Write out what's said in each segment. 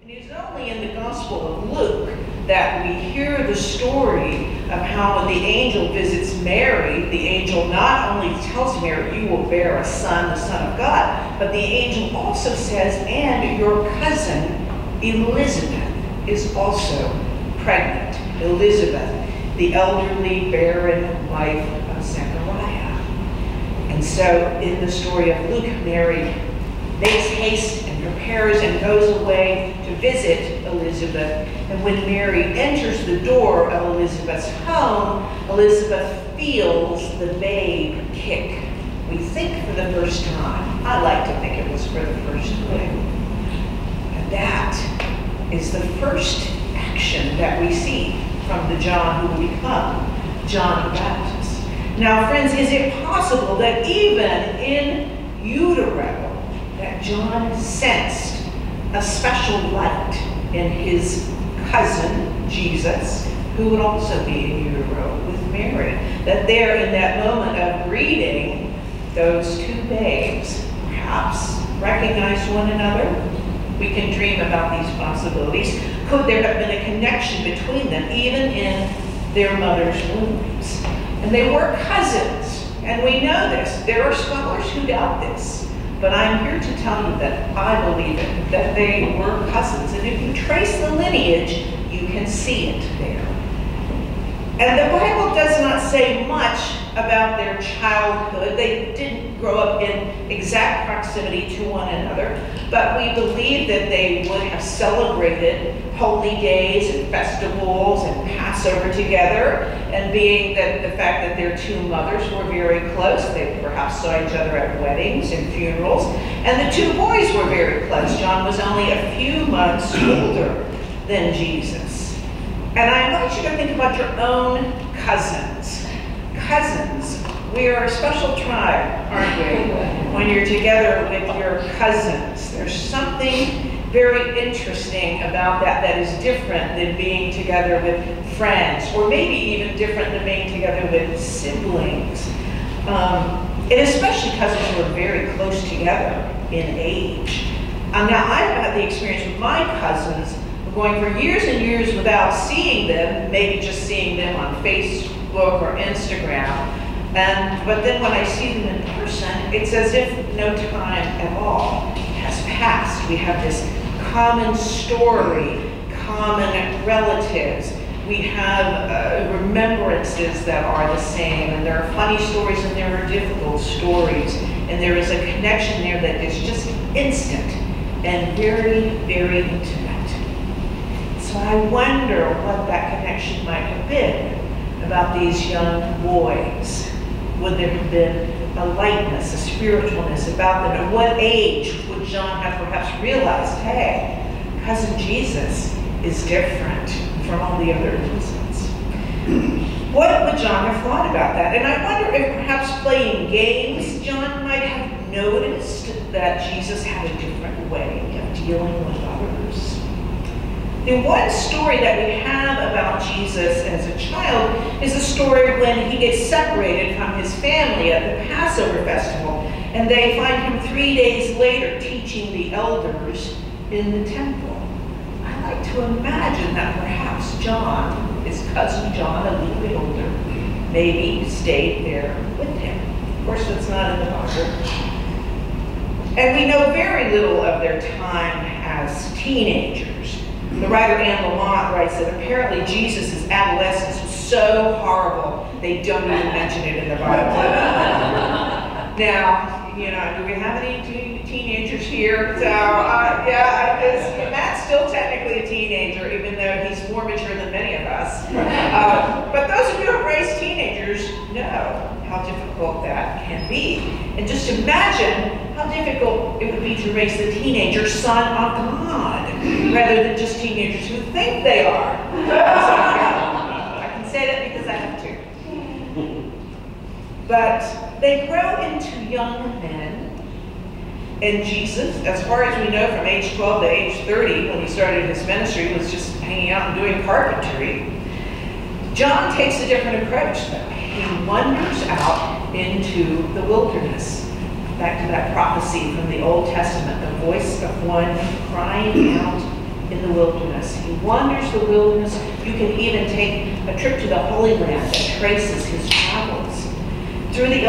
And it is only in the Gospel of Luke that we hear the story of how when the angel visits Mary, the angel not only tells Mary, you will bear a son, the Son of God, but the angel also says, and your cousin Elizabeth is also pregnant. Elizabeth, the elderly, barren wife of Zechariah. And so in the story of Luke, Mary makes haste and prepares and goes away to visit Elizabeth. And when Mary enters the door of Elizabeth's home, Elizabeth feels the babe kick. We think for the first time. I like to think it was for the first time. And that is the first action that we see from the John who will become John the Baptist. Now, friends, is it possible that even in utero, that John sensed a special light in his cousin, Jesus, who would also be in utero with Mary? That there in that moment of greeting, those two babes perhaps recognized one another? We can dream about these possibilities. Could there have been a connection between them, even in their mother's wombs? And they were cousins, and we know this. There are scholars who doubt this. But I'm here to tell you that I believe it, that they were cousins. And if you trace the lineage, you can see it there. And the Bible does not say much about their childhood. They didn't grow up in exact proximity to one another, but we believe that they would have celebrated holy days and festivals and Passover together, and being that the fact that their two mothers were very close, they perhaps saw each other at weddings and funerals, and the two boys were very close. John was only a few months older than Jesus. And I invite you to think about your own cousins. Cousins, we are a special tribe, aren't we? When you're together with your cousins, there's something very interesting about that is different than being together with friends, or maybe even different than being together with siblings. And especially cousins who are very close together in age. Now, I've had the experience with my cousins of going for years and years without seeing them, maybe just seeing them on Facebook or Instagram. But then when I see them in person, it's as if no time at all has passed. We have this common story, common relatives. We have remembrances that are the same, and there are funny stories and there are difficult stories, and there is a connection there that is just instant and very, very intimate. So I wonder what that connection might have been about these young boys. Would there have been a lightness, a spiritualness about them? At what age would John have perhaps realized, hey, cousin Jesus is different from all the other cousins? What would John have thought about that? And I wonder if perhaps playing games, John might have noticed that Jesus had a different way of dealing with others. The one story that we have about Jesus as a child is a story when he gets separated from his family at the Passover festival, and they find him 3 days later teaching the elders in the temple. I like to imagine that perhaps John, his cousin John, a little bit older, maybe stayed there with him. Of course, that's not in the Bible. And we know very little of their time as teenagers. The writer Anne Lamott writes that apparently Jesus' adolescence was so horrible, they don't even mention it in the Bible. Now, you know, do we have any teenagers here? So, yeah, Matt's still technically a teenager, even though he's more mature than many of us. But those of you who have raised teenagers know how difficult that can be. And just imagine how difficult it would be to raise the teenager son of God, rather than just teenagers who think they are. I can say that because I have to. But they grow into young men. And Jesus, as far as we know, from age 12 to age 30, when he started his ministry, was just hanging out and doing carpentry. John takes a different approach, though. He wanders out into the wilderness. Back to that prophecy from the Old Testament, the voice of one crying out in the wilderness. He wanders the wilderness. You can even take a trip to the Holy Land that traces his travels through the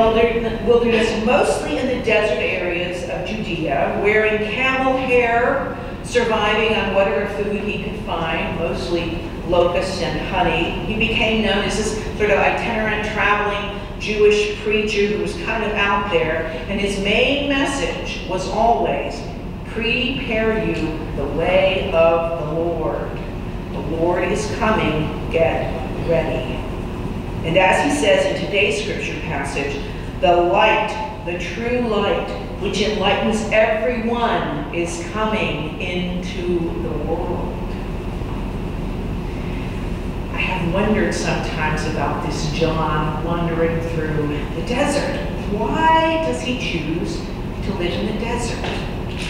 wilderness, mostly in the desert areas of Judea, wearing camel hair, surviving on whatever food he could find, mostly locusts and honey. He became known as this sort of itinerant, traveling Jewish preacher who was kind of out there, and his main message was always, prepare you the way of the Lord. The Lord is coming, get ready. And as he says in today's scripture passage, the light, the true light, which enlightens everyone, is coming into the world. I have wondered sometimes about this John wandering through the desert. Why does he choose to live in the desert?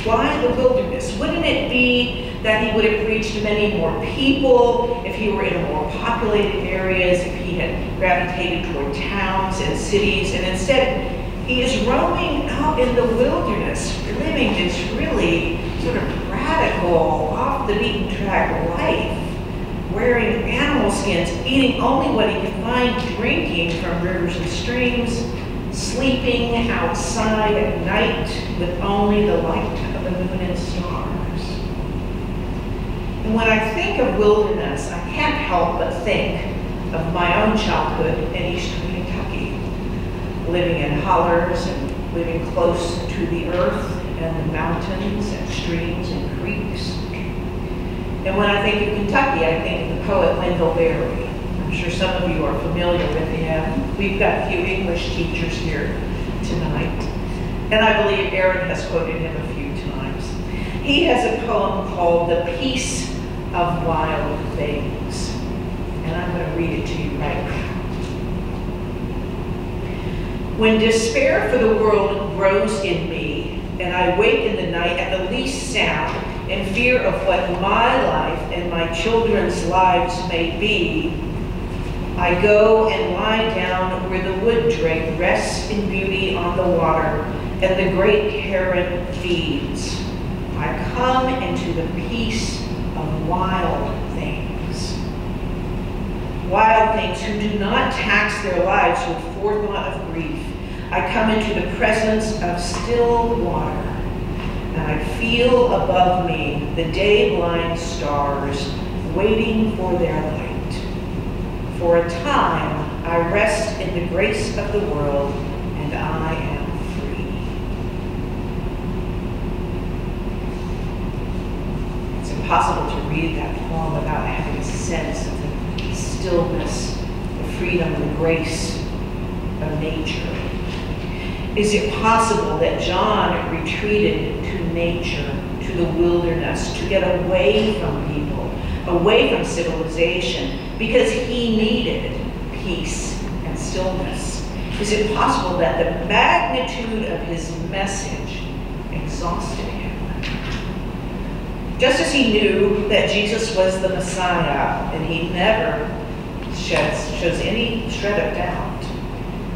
Why the wilderness? Wouldn't it be that he would have reached many more people if he were in more populated areas, if he had gravitated toward towns and cities, and instead he is roaming out in the wilderness, living this really sort of radical, off the beaten track life, wearing animal skins, eating only what he can find, drinking from rivers and streams, sleeping outside at night with only the light of the moon and stars. And when I think of wilderness, I can't help but think of my own childhood in eastern Kentucky, living in hollers and living close to the earth and the mountains and streams and creeks. And when I think of Kentucky, I think of the poet Wendell Berry. I'm sure some of you are familiar with him. We've got a few English teachers here tonight. And I believe Aaron has quoted him a few times. He has a poem called The Peace of Wild Things. And I'm going to read it to you right now. When despair for the world grows in me, and I wake in the night at the least sound, in fear of what my life and my children's lives may be, I go and lie down where the wood drake rests in beauty on the water, and the great heron feeds. I come into the peace of wild things. Wild things who do not tax their lives with forethought of grief. I come into the presence of still water, and I feel above me the day-blind stars waiting for their light. For a time, I rest in the grace of the world, and I am free. It's impossible to read that poem without having a sense of the stillness, the freedom, the grace of nature. Is it possible that John retreated to nature, to the wilderness, to get away from people, away from civilization, because he needed peace and stillness? Is it possible that the magnitude of his message exhausted him? Just as he knew that Jesus was the Messiah, and he never shows any shred of doubt,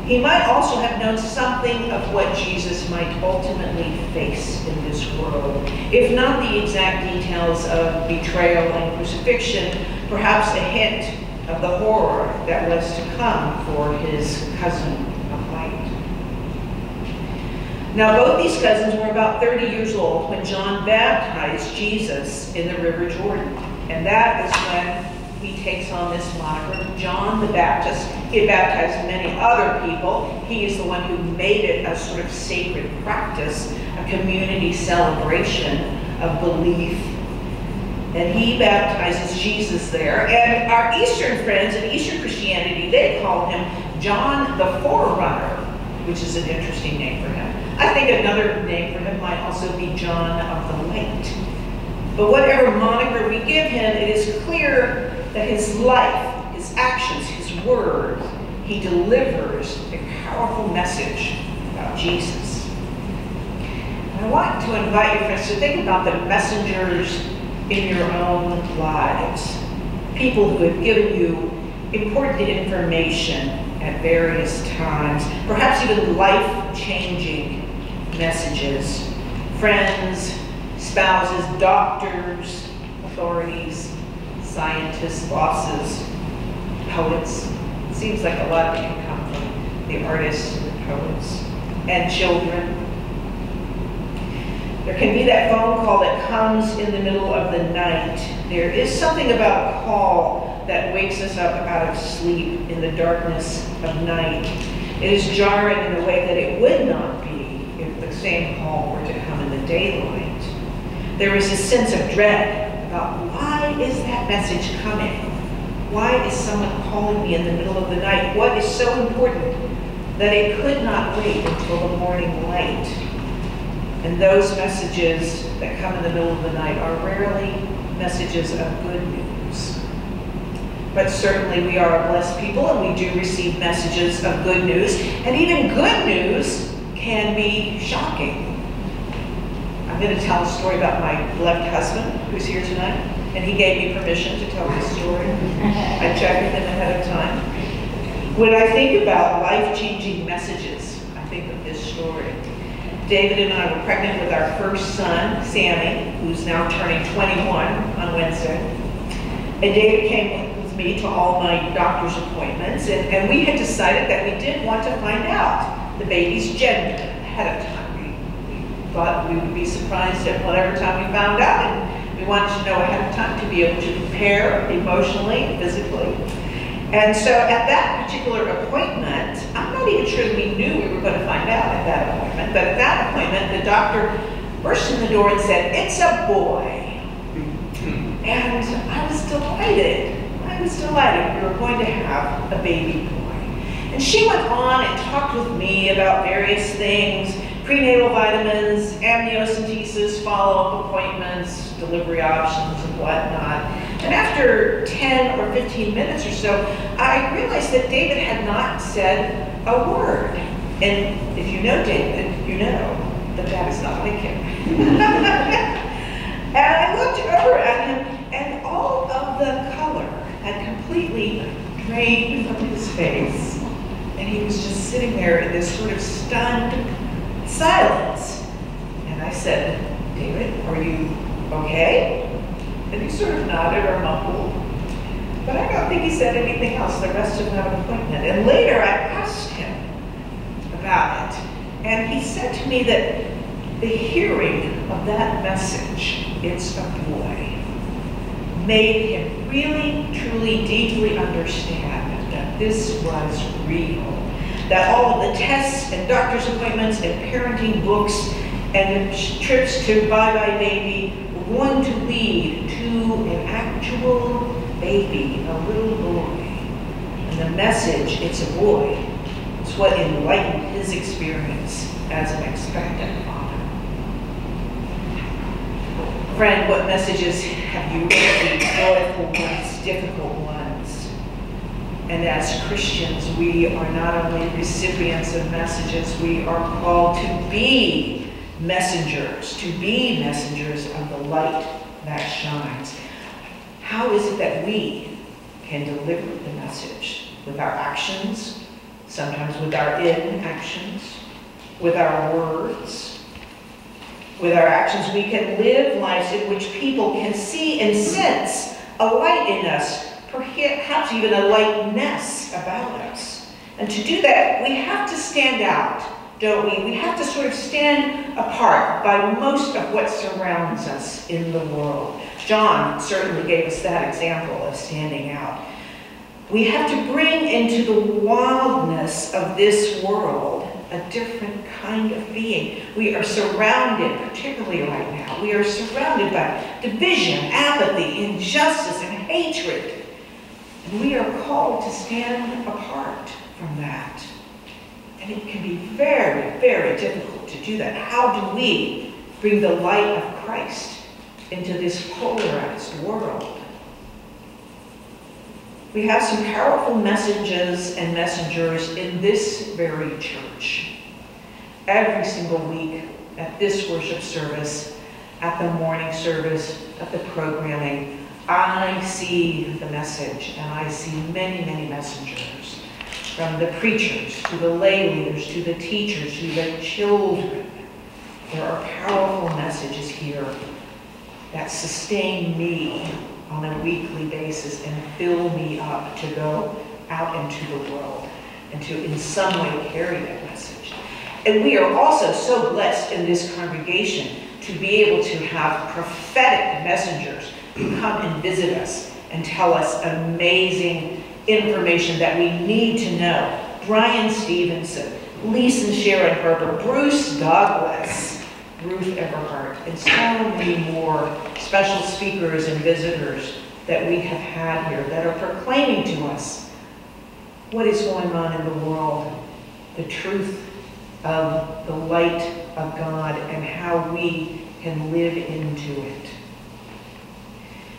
he might also have known something of what Jesus might ultimately face in this world. If not the exact details of betrayal and crucifixion, perhaps a hint of the horror that was to come for his cousin of light. Now, both these cousins were about 30 years old when John baptized Jesus in the River Jordan. And that is when he takes on this moniker, John the Baptist. He had baptized many other people. He is the one who made it a sort of sacred practice, a community celebration of belief. And he baptizes Jesus there. And our Eastern friends in Eastern Christianity, they call him John the Forerunner, which is an interesting name for him. I think another name for him might also be John of the Light. But whatever moniker we give him, it is clear that his life, his actions, his words, he delivers a powerful message about Jesus. And I want to invite you, friends, to think about the messengers in your own lives. People who have given you important information at various times, perhaps even life-changing messages. Friends, spouses, doctors, authorities. celebrities, scientists, bosses, poets. It seems like a lot of it can come from the artists and the poets, and children. There can be that phone call that comes in the middle of the night. There is something about a call that wakes us up out of sleep in the darkness of night. It is jarring in a way that it would not be if the same call were to come in the daylight. There is a sense of dread about why is that message coming? Why is someone calling me in the middle of the night? What is so important that it could not wait until the morning light? And those messages that come in the middle of the night are rarely messages of good news. But certainly we are a blessed people and we do receive messages of good news. And even good news can be shocking. I'm going to tell a story about my beloved husband who's here tonight. And he gave me permission to tell this story. I checked with him ahead of time. When I think about life-changing messages, I think of this story. David and I were pregnant with our first son, Sammy, who's now turning 21 on Wednesday. And David came with me to all my doctor's appointments, and we had decided that we did want to find out the baby's gender ahead of time. We thought we would be surprised at whatever time we found out, and we wanted to know ahead of time to be able to prepare emotionally, physically. And so at that particular appointment, I'm not even sure that we knew we were going to find out at that appointment, but at that appointment, the doctor burst in the door and said, "It's a boy." And I was delighted. I was delighted we were going to have a baby boy. And she went on and talked with me about various things, prenatal vitamins, amniocentesis, follow-up appointments, delivery options, and whatnot. And after 10 or 15 minutes or so, I realized that David had not said a word. And if you know David, you know that that is not like him. And I looked over at him, and all of the color had completely drained from his face. And he was just sitting there in this sort of stunned silence. And I said, "David, are you okay?" And he sort of nodded or mumbled. But I don't think he said anything else the rest of that appointment. And later I asked him about it. And he said to me that the hearing of that message, "It's a boy," made him really, truly, deeply understand that this was real. That all of the tests and doctor's appointments and parenting books and trips to Bye Bye Baby were going to lead to an actual baby, a little boy. And the message, "It's a boy," is what enlightened his experience as an expectant father. Friend, what messages have you received? Joyful ones, difficult ones. And as Christians, we are not only recipients of messages, we are called to be messengers of the light that shines. How is it that we can deliver the message? With our actions, sometimes with our inactions, with our words. With our actions, we can live lives in which people can see and sense a light in us, perhaps even a lightness about us. And to do that, we have to stand out, don't we? We have to sort of stand apart by most of what surrounds us in the world. John certainly gave us that example of standing out. We have to bring into the wildness of this world a different kind of being. We are surrounded, particularly right now, we are surrounded by division, apathy, injustice, and hatred. And we are called to stand apart from that. And it can be very, very difficult to do that. How do we bring the light of Christ into this polarized world? We have some powerful messages and messengers in this very church. Every single week at this worship service, at the morning service, at the programming, I see the message, and I see many, many messengers. From the preachers, to the lay leaders, to the teachers, to the children. There are powerful messages here that sustain me a weekly basis and fill me up to go out into the world and to in some way carry that message. And we are also so blessed in this congregation to be able to have prophetic messengers who come and visit us and tell us amazing information that we need to know. Brian Stevenson, Lisa and Sharon Herbert, Bruce Douglas, Ruth Everhart, and so many more special speakers and visitors that we have had here that are proclaiming to us what is going on in the world, the truth of the light of God and how we can live into it.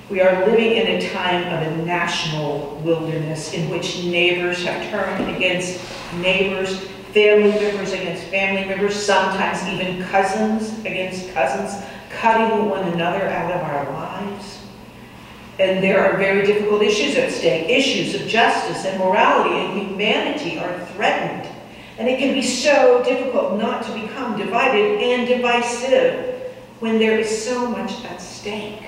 We are living in a time of a national wilderness in which neighbors have turned against neighbors, family members against family members, sometimes even cousins against cousins, cutting one another out of our lives. And there are very difficult issues at stake. Issues of justice and morality and humanity are threatened. And it can be so difficult not to become divided and divisive when there is so much at stake.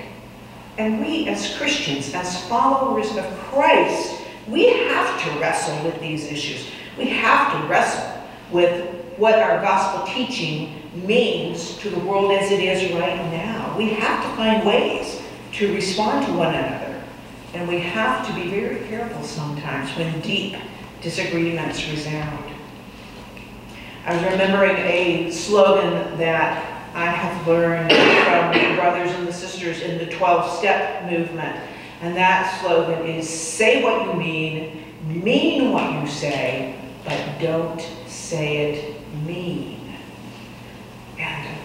And we as Christians, as followers of Christ, we have to wrestle with these issues. We have to wrestle with what our gospel teaching means to the world as it is right now. We have to find ways to respond to one another. And we have to be very careful sometimes when deep disagreements resound. I was remembering a slogan that I have learned from the brothers and the sisters in the 12-step movement. And that slogan is, say what you mean what you say, but don't say it mean. And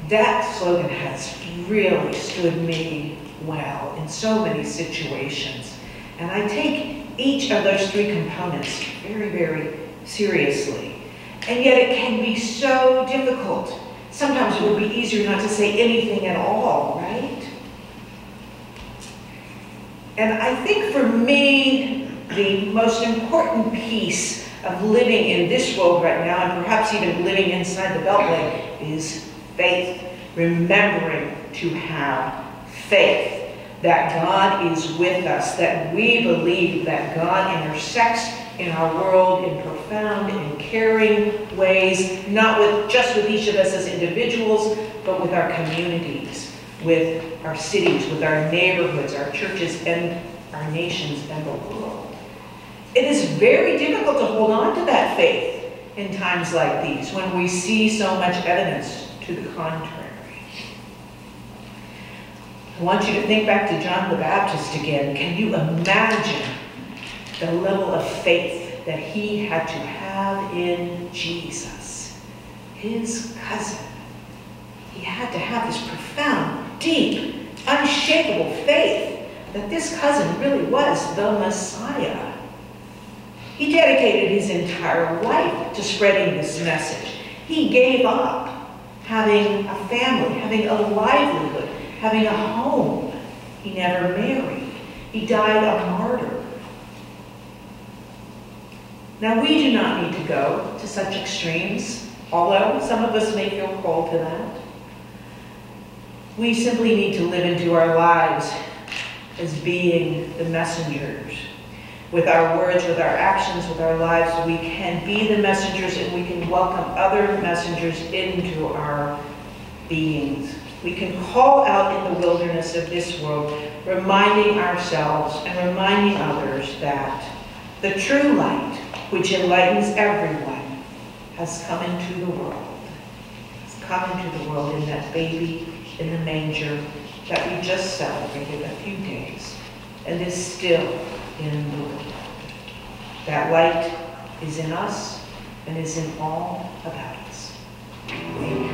that slogan has really stood me well in so many situations. And I take each of those three components very, very seriously. And yet it can be so difficult. Sometimes it would be easier not to say anything at all, right? And I think for me, the most important piece of living in this world right now, and perhaps even living inside the Beltway, is faith. Remembering to have faith that God is with us, that we believe that God intersects in our world in profound and caring ways, not just with each of us as individuals, but with our communities, with our cities, with our neighborhoods, our churches, and our nations and the world. It is very difficult to hold on to that faith in times like these, when we see so much evidence to the contrary. I want you to think back to John the Baptist again. Can you imagine the level of faith that he had to have in Jesus, his cousin? He had to have this profound, deep, unshakable faith that this cousin really was the Messiah. He dedicated his entire life to spreading this message. He gave up having a family, having a livelihood, having a home. He never married. He died a martyr. Now, we do not need to go to such extremes, although some of us may feel called to that. We simply need to live into our lives as being the messengers. With our words, with our actions, with our lives, we can be the messengers, and we can welcome other messengers into our beings. We can call out in the wilderness of this world, reminding ourselves and reminding others that the true light, which enlightens everyone, has come into the world. Has come into the world in that baby in the manger that we just celebrated a few days, and is still in the world. That light is in us and is in all about us. Amen.